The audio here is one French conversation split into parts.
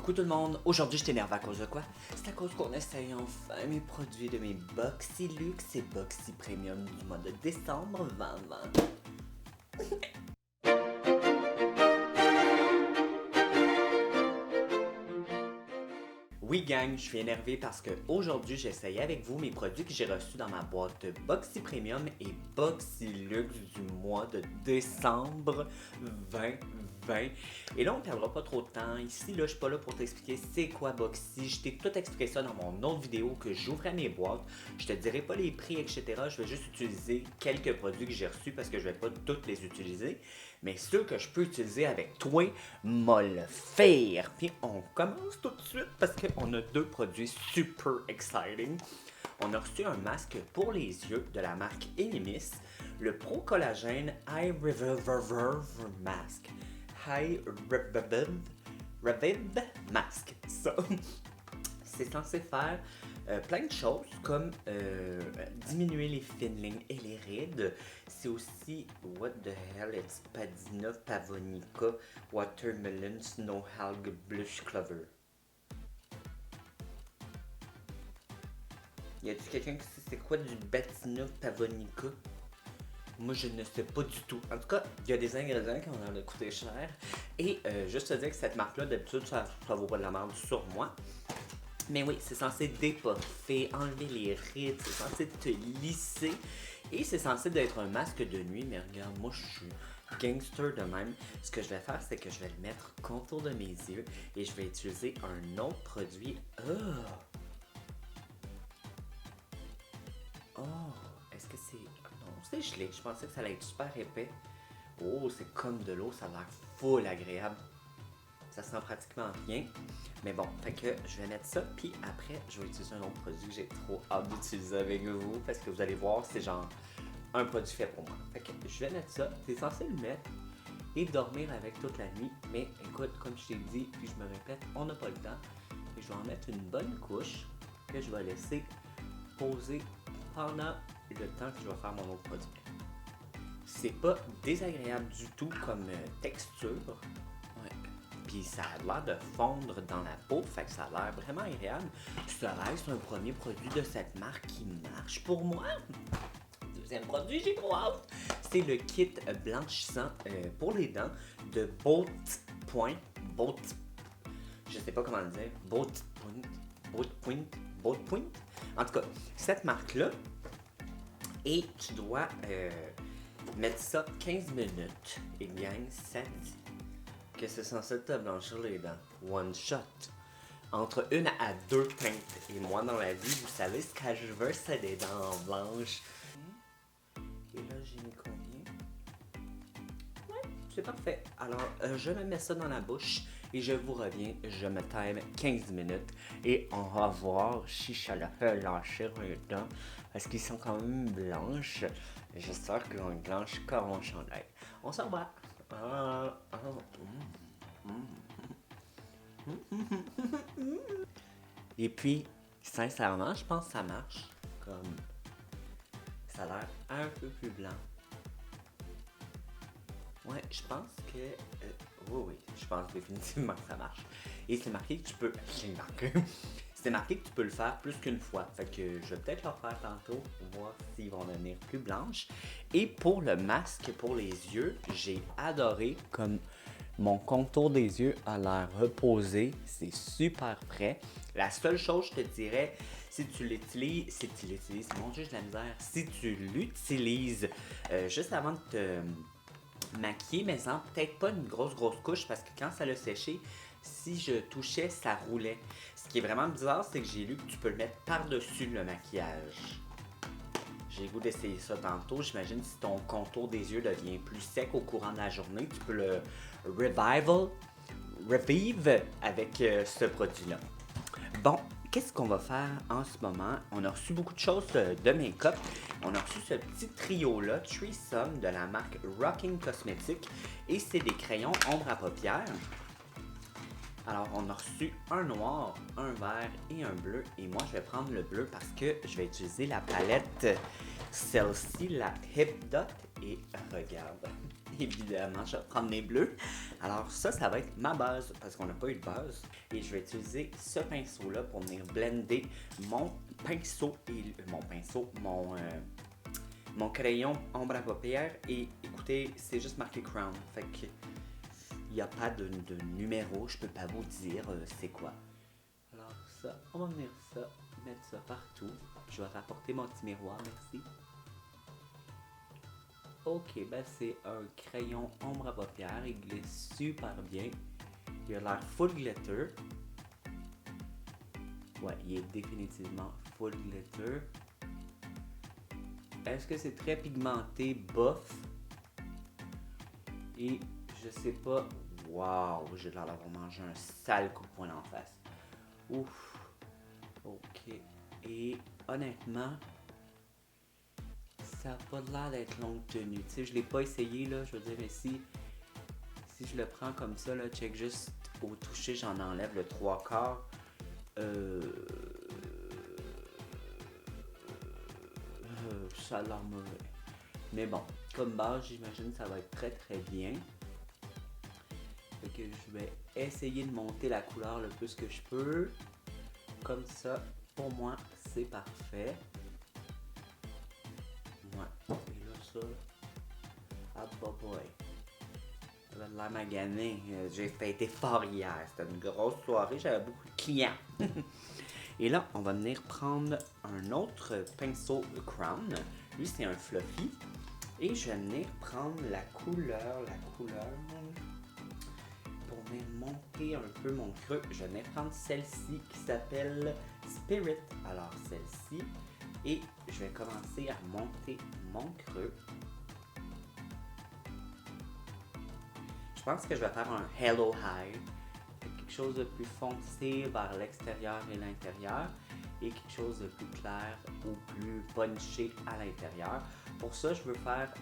Coucou tout le monde, aujourd'hui je t'énerve à cause de quoi? C'est à cause qu'on essaye enfin mes produits de mes Boxy Luxe et Boxy Premium du mois de décembre 2020. Oui gang, je suis énervé parce que aujourd'hui j'essaye avec vous mes produits que j'ai reçus dans ma boîte Boxy Premium et Boxy Luxe du mois de décembre 2020. Et là on ne perdra pas trop de temps. Ici là je suis pas là pour t'expliquer c'est quoi Boxy. Je t'ai tout expliqué ça dans mon autre vidéo que j'ouvrais mes boîtes. Je te dirai pas les prix etc. Je vais juste utiliser quelques produits que j'ai reçus parce que je vais pas toutes les utiliser. Mais ceux que je peux utiliser avec toi, m'a le faire. Puis on commence tout de suite parce qu'on a deux produits super exciting. On a reçu un masque pour les yeux de la marque Enimis, le Pro Collagène High Revive Mask. High Revive Mask. Ça, c'est censé faire plein de choses comme diminuer les fines lignes et les rides. C'est aussi what the hell, it's Padina Pavonica Watermelon Snow Algae Blush Clover. Y a-t-il quelqu'un qui sait c'est quoi du Padina Pavonica? Moi, je ne sais pas du tout. En tout cas, il y a des ingrédients qui ont l'air de coûter cher. Et juste te dire que cette marque-là, d'habitude, ça vaut pas de la merde sur moi. Mais oui, c'est censé dépuffer, enlever les rides, c'est censé te lisser. Et c'est censé être un masque de nuit. Mais regarde, moi, je suis gangster de même. Ce que je vais faire, c'est que je vais le mettre contour de mes yeux. Et je vais utiliser un autre produit. Oh, est-ce que c'est... Non, c'est gelé. Je pensais que ça allait être super épais. Oh, c'est comme de l'eau. Ça a l'air full agréable. Ça sent pratiquement rien. Mais bon, fait que je vais mettre ça. Puis après, je vais utiliser un autre produit que j'ai trop hâte d'utiliser avec vous. Parce que vous allez voir, c'est genre un produit fait pour moi. Fait que je vais mettre ça. T'es censé le mettre et dormir avec toute la nuit. Mais écoute, comme je t'ai dit, puis je me répète, on n'a pas le temps. Et je vais en mettre une bonne couche que je vais laisser poser pendant le temps que je vais faire mon autre produit. C'est pas désagréable du tout comme texture. Ouais. Puis ça a l'air de fondre dans la peau, fait que ça a l'air vraiment agréable. Serait-ce un premier produit de cette marque qui marche pour moi? Deuxième produit, j'ai trop hâte! C'est le kit blanchissant pour les dents de Boat Point. Je sais pas comment le dire. Boat Point. En tout cas, cette marque-là. Et tu dois mettre ça 15 minutes. Et gang, ça dit que c'est censé te blanchir les dents. One shot. Entre 1 à 2 teintes. Et moi, dans la vie, vous savez ce que je veux, c'est des dents blanches. Et là, j'ai mis combien? Ouais, c'est parfait. Alors, je me mets ça dans la bouche et je vous reviens. Je me time 15 minutes et on va voir si ça le fait blanchir les dents. Parce qu'ils sont quand même blanches. J'espère qu'ils vont être blanches comme mon chandail. On s'en va. Et puis, sincèrement, je pense que ça marche. Comme ça a l'air un peu plus blanc. Ouais, je pense que... oui, je pense définitivement que ça marche. Et c'est marqué que tu peux... C'est marqué que tu peux le faire plus qu'une fois. Fait que je vais peut-être le refaire tantôt pour voir s'ils vont devenir plus blanches. Et pour le masque pour les yeux, j'ai adoré comme mon contour des yeux a l'air reposé. C'est super frais. La seule chose, je te dirais, si tu l'utilises, mon Dieu, j'ai de la misère. Si tu l'utilises juste avant de te maquiller, mais en peut-être pas une grosse couche parce que quand ça l'a séché, si je touchais, ça roulait. Ce qui est vraiment bizarre, c'est que j'ai lu que tu peux le mettre par-dessus le maquillage. J'ai le goût d'essayer ça tantôt. J'imagine si ton contour des yeux devient plus sec au courant de la journée, tu peux le revive avec ce produit-là. Bon, qu'est-ce qu'on va faire en ce moment? On a reçu beaucoup de choses de make-up. On a reçu ce petit trio-là, Threesome, de la marque Rocking Cosmetics. Et c'est des crayons ombre à paupières. Alors, on a reçu un noir, un vert et un bleu. Et moi, je vais prendre le bleu parce que je vais utiliser la palette, celle-ci, la Hip Dot. Et regarde, évidemment, je vais prendre mes bleus. Alors ça va être ma base, parce qu'on n'a pas eu de base. Et je vais utiliser ce pinceau-là pour venir blender mon pinceau et mon crayon ombre à paupières. Et écoutez, c'est juste marqué Crown, fait que il n'y a pas de numéro, je peux pas vous dire c'est quoi. Alors ça, on va venir mettre ça partout. Je vais rapporter mon petit miroir, merci. Ok, ben c'est un crayon ombre à paupières, il glisse super bien. Il a l'air full glitter. Ouais, il est définitivement full glitter. Est-ce que c'est très pigmenté, bof? Et je sais pas. Waouh, j'ai l'air d'avoir mangé un sale coup de poing en face. Ouf. Ok. Et honnêtement, ça n'a pas l'air d'être longue tenue. Tu sais, je l'ai pas essayé là. Je veux dire, mais si je le prends comme ça, là, check juste au toucher, j'en enlève le 3/4. Ça a l'air mauvais. Mais bon, comme base, j'imagine que ça va être très très bien. Fait que je vais essayer de monter la couleur le plus que je peux. Comme ça, pour moi, c'est parfait. Ouais, et là ça... Ah bah boy. Ça va de l'air magané. J'ai fêté fort hier. C'était une grosse soirée, j'avais beaucoup de clients. Et là, on va venir prendre un autre pinceau Crown. Lui, c'est un fluffy. Et je vais venir prendre la couleur, pour venir monter un peu mon creux. Je vais venir prendre celle-ci qui s'appelle Spirit. Alors, celle-ci. Et je vais commencer à monter mon creux. Je pense que je vais faire un Hello High. Quelque chose de plus foncé vers l'extérieur et l'intérieur. Et quelque chose de plus clair ou plus punché à l'intérieur. Pour ça, je veux faire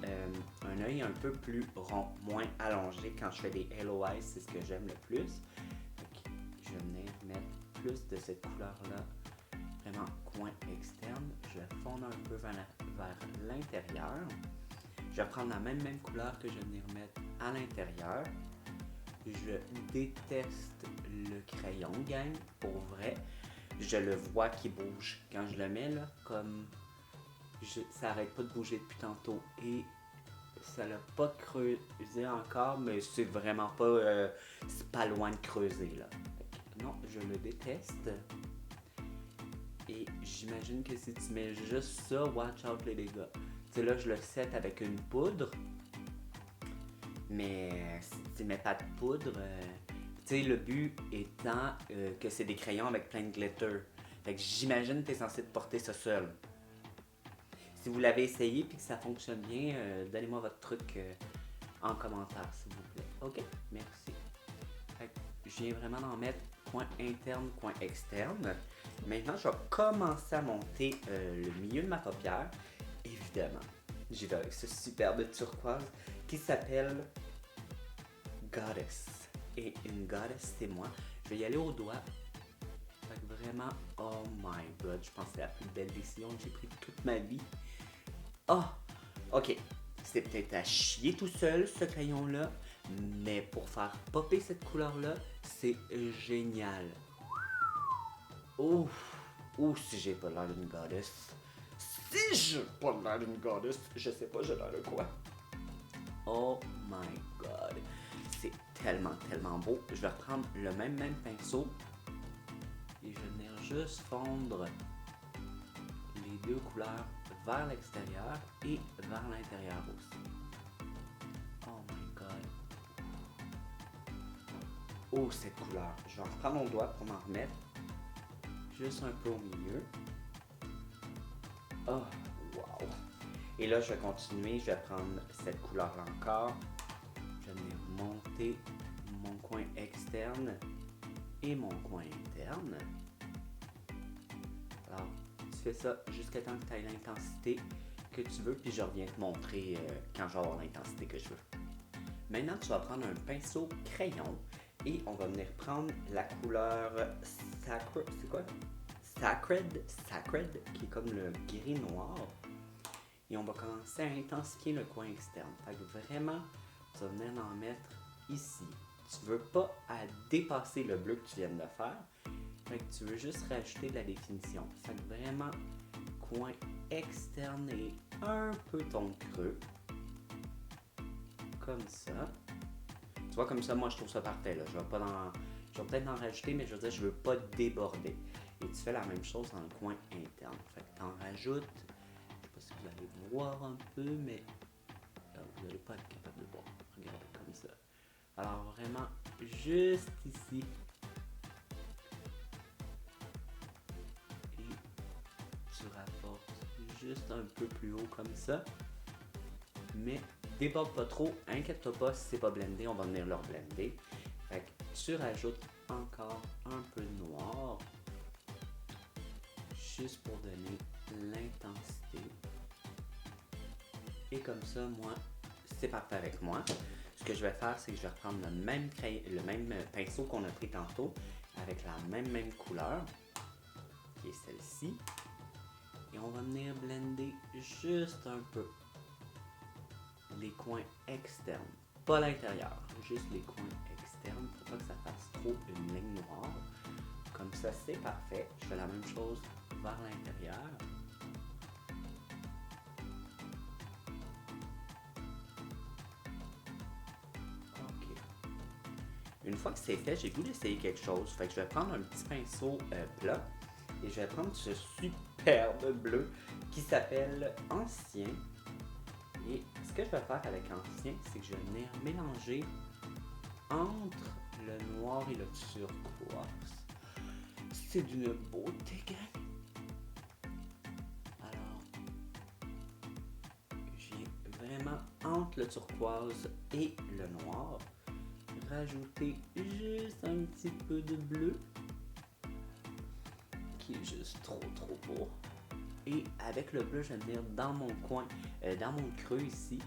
un œil un peu plus rond, moins allongé. Quand je fais des Hello Eyes, c'est ce que j'aime le plus. Donc, je vais venir mettre plus de cette couleur-là, vraiment coin externe. Je vais fondre un peu vers l'intérieur. Je vais prendre la même couleur que je vais venir mettre à l'intérieur. Je déteste le crayon, gang, pour vrai. Je le vois qui bouge quand je le mets là, comme ça arrête pas de bouger depuis tantôt et ça l'a pas creusé encore, mais c'est vraiment pas, c'est pas loin de creuser là. Non, je le déteste. Et j'imagine que si tu mets juste ça, watch out les dégâts. Tu sais là, je le set avec une poudre, mais si tu mets pas de poudre, tu sais, le but étant que c'est des crayons avec plein de glitter. Fait que j'imagine que tu es censé te porter ça seul. Si vous l'avez essayé et que ça fonctionne bien, donnez-moi votre truc en commentaire, s'il vous plaît. Ok, merci. Fait que je viens vraiment d'en mettre coin interne, coin externe. Maintenant, je vais commencer à monter le milieu de ma paupière. Évidemment, j'y vais avec ce superbe turquoise qui s'appelle Goddess. Et une goddess, c'est moi. Je vais y aller au doigt. Fait que vraiment, oh my god, je pense que c'est la plus belle décision que j'ai prise de toute ma vie. Oh, ok. C'est peut-être à chier tout seul, ce crayon-là, mais pour faire popper cette couleur-là, c'est génial. Ouf, si j'ai pas l'air d'une goddess. Si j'ai pas l'air d'une goddess, je sais pas, j'ai l'air de quoi. Oh my god. C'est tellement beau. Je vais reprendre le même pinceau et je vais venir juste fondre les deux couleurs vers l'extérieur et vers l'intérieur aussi. Oh my god. Oh, cette couleur. Je vais reprendre mon doigt pour m'en remettre. Juste un peu au milieu. Oh, wow. Et là, je vais continuer. Je vais prendre cette couleur-là encore. Je vais venir monter mon coin externe et mon coin interne. Alors, tu fais ça jusqu'à temps que tu aies l'intensité que tu veux, puis je reviens te montrer quand je vais avoir l'intensité que je veux. Maintenant, tu vas prendre un pinceau crayon et on va venir prendre la couleur Sacred, c'est quoi? Sacred, qui est comme le gris noir. Et on va commencer à intensifier le coin externe. Fait que vraiment, tu vas venir en mettre ici. Tu veux pas dépasser le bleu que tu viens de faire. Fait que tu veux juste rajouter de la définition. Fait que vraiment, coin externe et un peu ton creux. Comme ça. Tu vois, comme ça, moi, je trouve ça parfait. Là. Je vais peut-être en rajouter, mais je veux dire, je veux pas déborder. Et tu fais la même chose dans le coin interne. Fait que tu en rajoutes. Je sais pas si vous allez voir un peu, mais vous n'allez pas être capable de voir. Regardez, comme ça. Alors, vraiment, juste ici. Et tu rapportes juste un peu plus haut comme ça. Mais déborde pas trop, inquiète-toi pas si c'est pas blendé, on va venir le blender. Fait que tu rajoutes encore un peu de noir, juste pour donner l'intensité. Et comme ça, moi, c'est parfait avec moi. Ce que je vais faire, c'est que je vais reprendre le même pinceau qu'on a pris tantôt, avec la même couleur, qui est celle-ci. Et on va venir blender juste un peu les coins externes, pas l'intérieur, juste les coins externes pour pas que ça fasse trop une ligne noire. Comme ça, c'est parfait. Je fais la même chose vers l'intérieur. Ok. Une fois que c'est fait, j'ai le goût d'essayer quelque chose. Fait que je vais prendre un petit pinceau plat et je vais prendre ce superbe bleu qui s'appelle Ancien. Et ce que je vais faire avec Ancien, c'est que je vais venir mélanger entre le noir et le turquoise. C'est d'une beauté, gang. Alors, je viens vraiment entre le turquoise et le noir rajouter juste un petit peu de bleu qui est juste trop beau. Et avec le bleu, je vais venir dans mon coin, dans mon creux ici,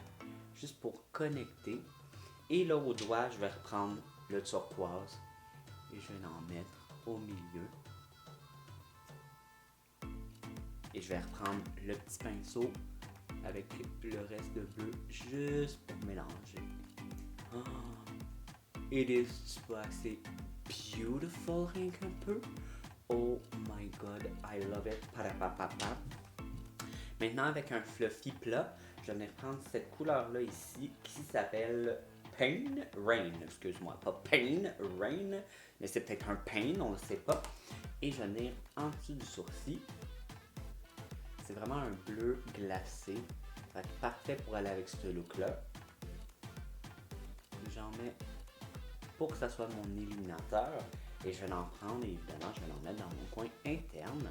juste pour connecter. Et là, au doigt, je vais reprendre le turquoise et je vais en mettre au milieu. Et je vais reprendre le petit pinceau avec le reste de bleu, juste pour mélanger. It is assez beautiful, rien qu'un peu. Oh my god, I love it. Parapapapa. Maintenant, avec un fluffy plat, je vais venir prendre cette couleur-là ici qui s'appelle Pain Rain. Excuse-moi, pas Pain Rain, mais c'est peut-être un pain, on ne sait pas. Et je vais venir en dessous du sourcil. C'est vraiment un bleu glacé. Fait que parfait pour aller avec ce look-là. J'en mets pour que ça soit mon illuminateur. Et je vais en prendre, et évidemment, je vais l'en mettre dans mon coin interne.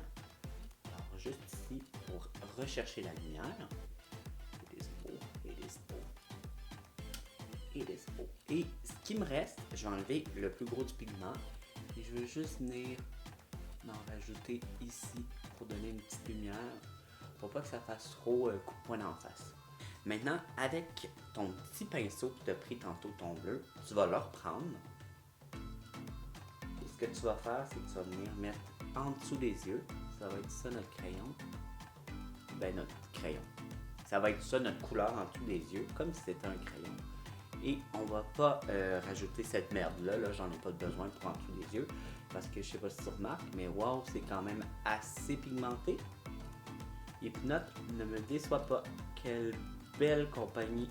Alors, juste ici, pour rechercher la lumière. It is beau, it is beau. It is beau. Et ce qui me reste, je vais enlever le plus gros du pigment. Et je vais juste venir en rajouter ici pour donner une petite lumière. Pour pas que ça fasse trop coup de poing d'en face. Maintenant, avec ton petit pinceau que tu as pris tantôt, ton bleu, tu vas le reprendre. Et ce que tu vas faire, c'est que tu vas venir mettre en dessous des yeux. Ça va être ça notre crayon. Ben, notre crayon. Ça va être ça notre couleur en dessous des yeux, comme si c'était un crayon. Et on va pas rajouter cette merde-là, là, j'en ai pas besoin pour en dessous des yeux. Parce que je sais pas si tu remarques, mais wow, c'est quand même assez pigmenté. Et Hypnote ne me déçoit pas. Quelle belle compagnie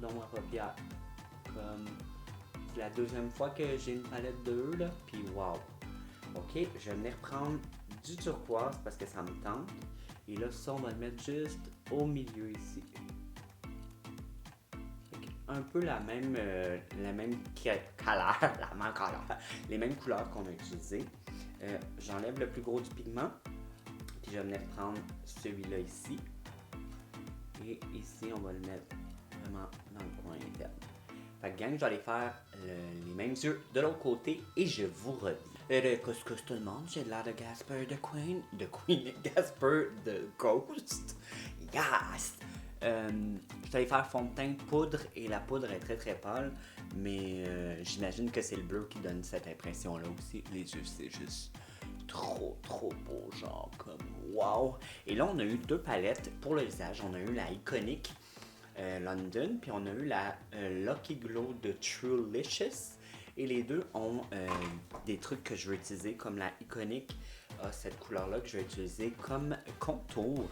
dans ma paupière. Comme c'est la deuxième fois que j'ai une palette de eux, là, puis wow. Ok, je vais venir prendre du turquoise parce que ça me tente. Et là, ça, on va le mettre juste au milieu ici. Un peu la même couleur, les mêmes couleurs qu'on a utilisées. J'enlève le plus gros du pigment, puis je vais venir prendre celui-là ici. Et ici, on va le mettre vraiment dans le coin interne. Fait que gang, je vais aller faire les mêmes yeux de l'autre côté et je vous redis. Couscous tout le monde, j'ai l'air de Gasper de Queen Gasper de Ghost. Yes! Je suis allé faire fond de teint poudre et la poudre est très pâle, mais j'imagine que c'est le bleu qui donne cette impression-là aussi. Les yeux, c'est juste trop beau, genre comme wow. Et là, on a eu 2 palettes pour le visage. On a eu la Iconic London, puis on a eu la Lucky Glow de Trulicious. Et les deux ont des trucs que je vais utiliser, comme la Iconic a cette couleur-là que je vais utiliser comme contour.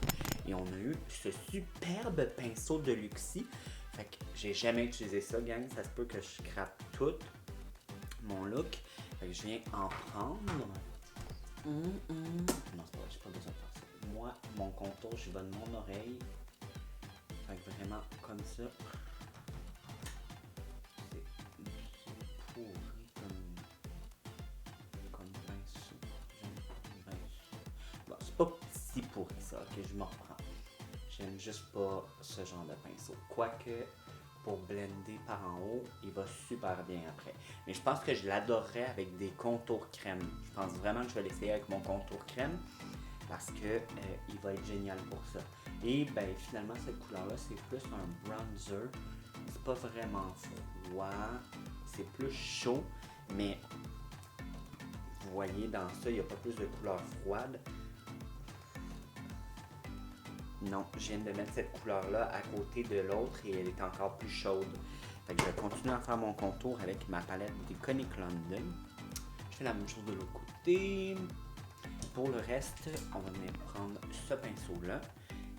Et on a eu ce superbe pinceau de Luxie. Fait que j'ai jamais utilisé ça, gang. Ça se peut que je scrape tout mon look. Fait que je viens en prendre. Non, c'est pas vrai, j'ai pas besoin de faire ça. Moi, mon contour, je vais de mon oreille. Fait que vraiment comme ça. C'est pourri comme pinceau. J'aime pas pinceau. Bon, c'est pas si pourri ça, ok, je m'en reprends. J'aime juste pas ce genre de pinceau. Quoique, pour blender par en haut, il va super bien après. Mais je pense que je l'adorerais avec des contours crème. Je pense vraiment que je vais l'essayer avec mon contour crème parce que il va être génial pour ça. Et ben finalement, cette couleur-là, c'est plus un bronzer. C'est pas vraiment froid, c'est plus chaud, mais vous voyez dans ça, il n'y a pas plus de couleur froide. Non, je viens de mettre cette couleur-là à côté de l'autre et elle est encore plus chaude. Fait que je vais continuer à faire mon contour avec ma palette d'Iconic London. Je fais la même chose de l'autre côté. Pour le reste, on va venir prendre ce pinceau-là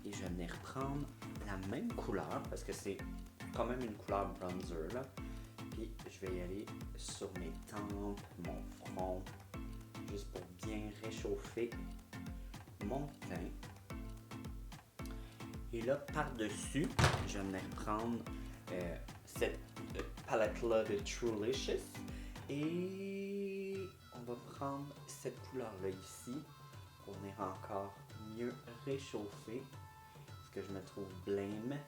et je vais venir prendre la même couleur parce que c'est quand même une couleur bronzer là. Puis je vais y aller sur mes tempes, mon front, juste pour bien réchauffer mon teint. Et là, par-dessus, je vais venir prendre cette palette-là de Trulicious. Et on va prendre cette couleur-là ici pour venir encore mieux réchauffer ce que je me trouve blême.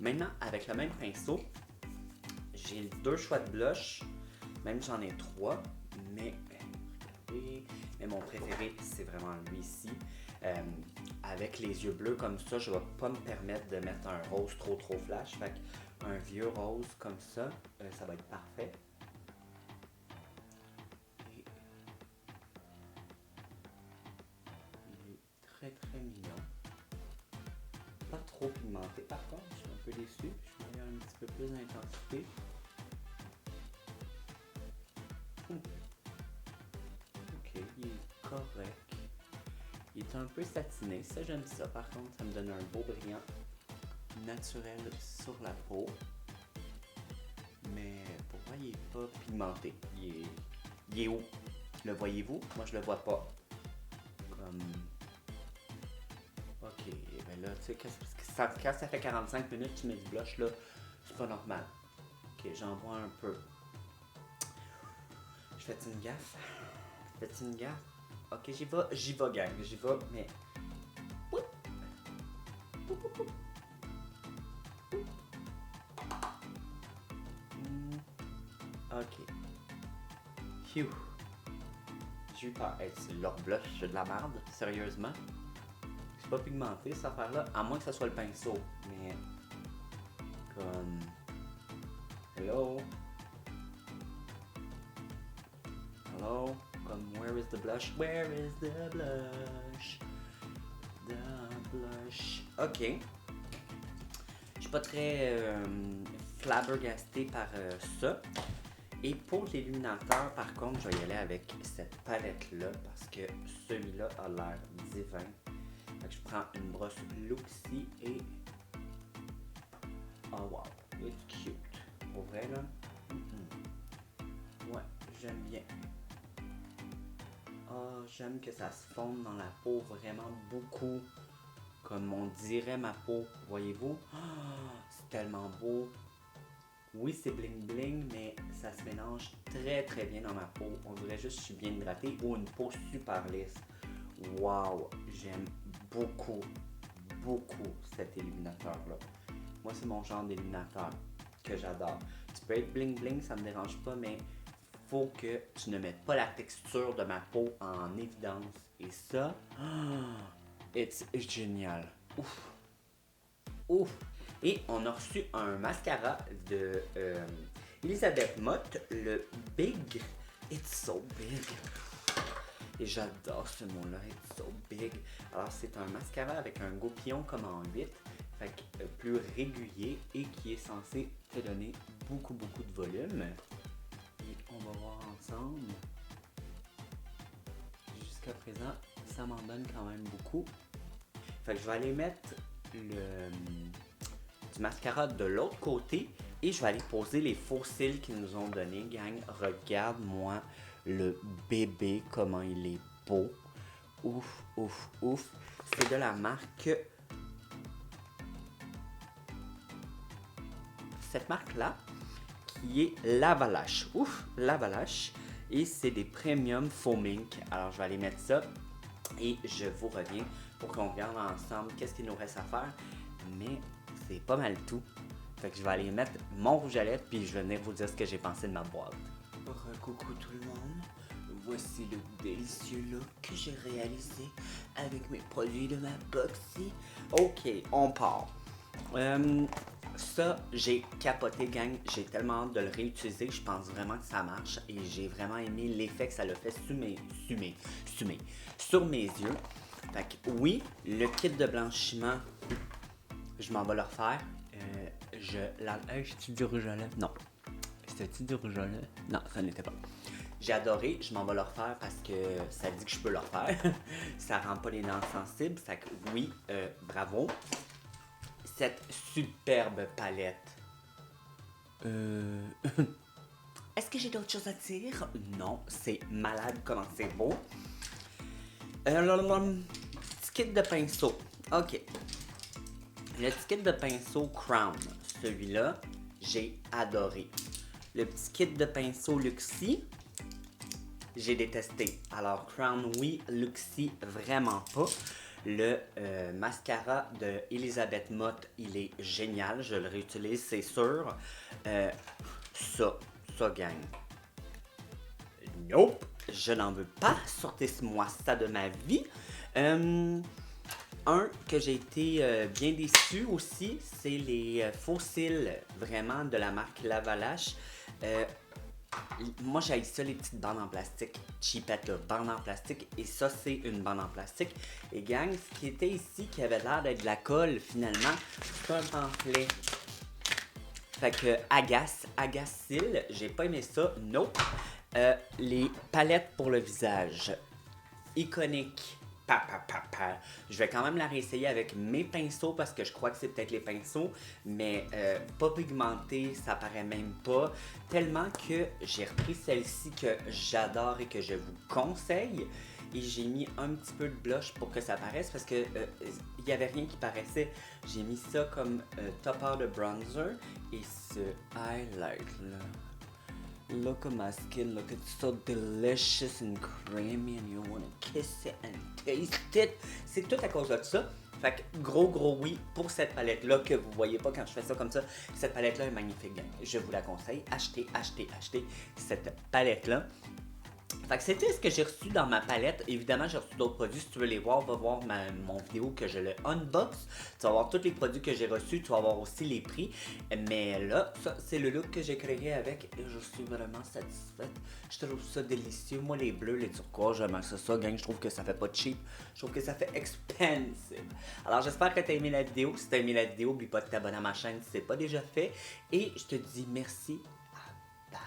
Maintenant, avec le même pinceau, j'ai 2 choix de blush. Même j'en ai 3, mais regardez, mais mon préféré, c'est vraiment lui ici. Avec les yeux bleus comme ça, je ne vais pas me permettre de mettre un rose trop flash. Fait qu'un vieux rose comme ça, ça va être parfait. Et il est très mignon. Pas trop pigmenté par contre, je suis un peu déçu. Je vais avoir un petit peu plus d'intensité. Ok, il est correct. Il est un peu satiné, ça j'aime ça. Par contre, ça me donne un beau brillant naturel sur la peau. Mais pour moi, il n'est pas pigmenté. Il est haut. Le voyez-vous? Moi, je le vois pas. Comme... Ok, ben là, tu sais, quand ça fait 45 minutes que tu mets du blush, là, c'est pas normal. Ok, j'en vois un peu. Je fais une gaffe? Fais-tu une gaffe? Ok, j'y vais, gang, j'y vais, mais... Ok. Phew. J'ai eu peur. Hey, c'est leur blush, c'est de la merde, sérieusement. C'est pas pigmenté, cette affaire-là, à moins que ça soit le pinceau, mais... Comme... Hello? Hello? Comme, where is the blush? Where is the blush? The blush. Ok. Je suis pas très flabbergasté par ça. Et pour l'illuminateur, par contre, je vais y aller avec cette palette-là parce que celui-là a l'air divin. Fait que je prends une brosse Luxie et... Oh wow, it's cute. Pour vrai, là? Ouais, j'aime bien. Oh, j'aime que ça se fonde dans la peau vraiment beaucoup. Comme on dirait ma peau, voyez-vous? Oh, c'est tellement beau. Oui, c'est bling bling, mais ça se mélange très bien dans ma peau. On dirait juste que je suis bien hydratée ou une peau super lisse. Wow, j'aime beaucoup cet illuminateur-là. Moi, c'est mon genre d'illuminateur que j'adore. Tu peux être bling bling, ça me dérange pas, mais faut que tu ne mettes pas la texture de ma peau en évidence. Et ça, it's génial. Ouf. Ouf. Et on a reçu un mascara de Elisabeth Mott, le Big. It's so big. Et j'adore ce mot-là, it's so big. Alors, c'est un mascara avec un goupillon comme en 8, fait que plus régulier et qui est censé te donner beaucoup de volume. Et on va voir ensemble. Jusqu'à présent, ça m'en donne quand même beaucoup. Fait que je vais aller mettre du mascara de l'autre côté et je vais aller poser les faux cils qu'ils nous ont donnés, gang. Regarde-moi le bébé, comment il est beau. Ouf, ouf, ouf. C'est de la marque... Cette marque-là, qui est Lavalash. Ouf, Lavalash. Et c'est des premium foaming. Alors, je vais aller mettre ça et je vous reviens pour qu'on regarde ensemble qu'est-ce qu'il nous reste à faire. Mais c'est pas mal tout. Fait que je vais aller mettre mon rouge à lèvres puis je vais venir vous dire ce que j'ai pensé de ma boîte. Coucou tout le monde. Voici le délicieux look que j'ai réalisé avec mes produits de ma boxy. Ok, on part. Ça, j'ai capoté, gang. J'ai tellement hâte de le réutiliser. Je pense vraiment que ça marche. Et j'ai vraiment aimé l'effet que ça l'a fait sur mes yeux. Fait que oui, le kit de blanchiment, je m'en vais le refaire. J'ai-tu du rouge à lèvres? Non. C'était-tu du rouge à lèvres? Non, ça n'était pas. J'ai adoré, je m'en vais le refaire parce que ça dit que je peux le refaire. Ça rend pas les dents sensibles. Fait que oui, bravo. Cette superbe palette. Est-ce que j'ai d'autres choses à dire? Non, c'est malade comment c'est beau. Petit kit de pinceau. Ok. Le petit kit de pinceau Crown. Celui-là, j'ai adoré. Le petit kit de pinceau Luxie, j'ai détesté. Alors, Crown, oui. Luxie, vraiment pas. Le mascara de Elisabeth Mott, il est génial. Je le réutilise, c'est sûr. Ça gagne. Nope. Je n'en veux pas. Sortez-moi ça de ma vie. Un que j'ai été bien déçu aussi, c'est les faux cils, vraiment de la marque Lavalash. Moi, j'ai ça, les petites bandes en plastique. Cheapette, là, bande en plastique. Et ça, c'est une bande en plastique. Et gang, ce qui était ici, qui avait l'air d'être de la colle, finalement, c'est un pamphlet. Fait que, agacile, j'ai pas aimé ça. Nope. Les palettes pour le visage. Iconique. Je vais quand même la réessayer avec mes pinceaux parce que je crois que c'est peut-être les pinceaux, mais pas pigmenté, ça paraît même pas. Tellement que j'ai repris celle-ci que j'adore et que je vous conseille. Et j'ai mis un petit peu de blush pour que ça paraisse parce que il n'y avait rien qui paraissait. J'ai mis ça comme topper de bronzer et ce highlight là. Look at my skin, look, it's so delicious and creamy and you wanna kiss it and taste it. C'est tout à cause de ça. Fait que gros oui pour cette palette-là que vous voyez pas quand je fais ça comme ça. Cette palette-là est magnifique, gang. Je vous la conseille. Achetez cette palette-là. Fait que c'était ce que j'ai reçu dans ma palette. Évidemment, j'ai reçu d'autres produits. Si tu veux les voir, va voir mon vidéo que je le unbox. Tu vas voir tous les produits que j'ai reçus. Tu vas voir aussi les prix. Mais là, ça, c'est le look que j'ai créé avec. Et je suis vraiment satisfaite. Je trouve ça délicieux. Moi, les bleus, les turquois, j'aime ça, gang. Je trouve que ça fait pas cheap. Je trouve que ça fait expensive. Alors, j'espère que tu as aimé la vidéo. Si tu as aimé la vidéo, n'oublie pas de t'abonner à ma chaîne si ce n'est pas déjà fait. Et je te dis merci. Bye.